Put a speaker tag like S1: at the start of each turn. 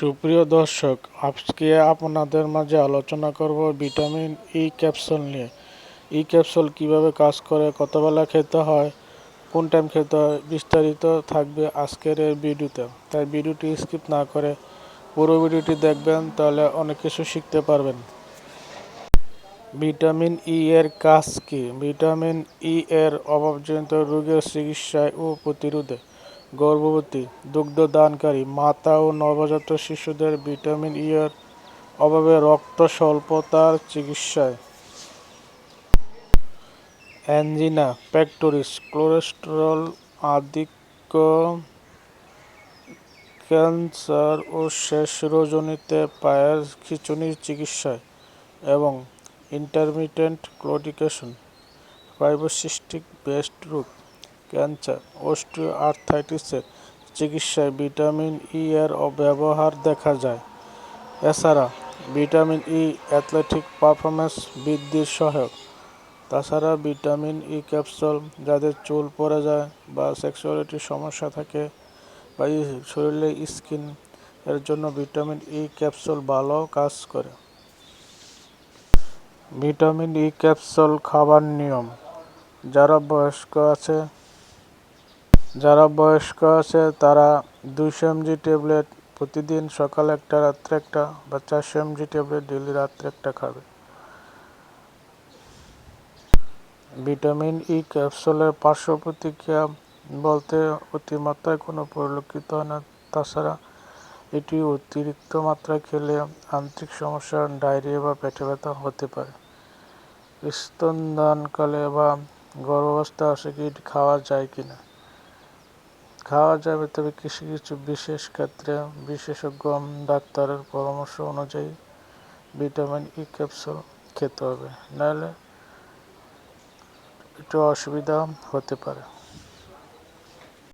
S1: সুপ্রিয় দর্শক, আজকে আপনাদের মাঝে আলোচনা করব ভিটামিন ই ক্যাপসুল নিয়ে। ই ক্যাপসুল কিভাবে কাজ করে, কতবেলা খেতে হয়, কোন টাইম খেতে হয়, বিস্তারিত থাকবে আজকের এই ভিডিওতে। তাই ভিডিওটি স্কিপ না করে পুরো ভিডিওটি দেখবেন, তাহলে অনেক কিছু শিখতে পারবেন। ভিটামিন ই এর কাজ কি? ভিটামিন ই এর অভাবজনিত রোগের চিকিৎসায় ও প্রতিরোধে, গর্ভবতী, দুগ্ধদানকারী মাতা ও নবজাত শিশুদের ভিটামিন ই এর অভাবে রক্ত স্বল্পতার চিকিৎসায়, অ্যাঞ্জিনা পেক্টোরিস, কোলেস্টেরল আধিক্য, ক্যান্সার ও শেষ রজনীতে পায়ের খিঁচুনির চিকিৎসায় এবং ইন্টারমিটেন্ট ক্লোডিকেশন, ফাইব্রোসিস্টিক ব্রেস্ট রোগ, ক্যান্সার, অস্টিও আর্থ্রাইটিসের চিকিৎসায় ভিটামিন ই এর ব্যবহার দেখা যায়। এছাড়া ভিটামিন ই অ্যাথলেটিক পারফরম্যান্স বৃদ্ধির সহায়ক। তাছাড়া ভিটামিন ই ক্যাপসুল যাদের চুল পড়ে যায় বা সেক্সুয়ালিটির সমস্যা থাকে বা শরীরে স্কিন এর জন্য ভিটামিন ই ক্যাপসুল ভালো কাজ করে। ভিটামিন ই ক্যাপসুল খাবার নিয়ম: যারা বয়স্ক আছে তারা 200 mg ট্যাবলেট প্রতিদিন সকালে একটা, রাত্রে একটা, বা 400 mg ট্যাবলেট ডেইলি রাত্রে একটা খাবে। ভিটামিন ই ক্যাপসুলের পার্শ্ব প্রতিক্রিয়া বলতে অতিমাত্রায় কোনো পরিলক্ষিত হয় না। তাছাড়া এটি অতিরিক্ত মাত্রায় খেলে আন্ত্রিক সমস্যা, ডায়রিয়া বা পেটে ব্যথা হতে পারে। স্তনদানকালে বা গর্ভাবস্থায় আসে কি এটি খাওয়া যায় কিনা? খাওয়া যাবে, তবে কিছু কিছু বিশেষ ক্ষেত্রে বিশেষজ্ঞ ডাক্তারের পরামর্শ অনুযায়ী ভিটামিন ই ক্যাপসুল খেতে হবে, নাহলে একটু অসুবিধা হতে পারে।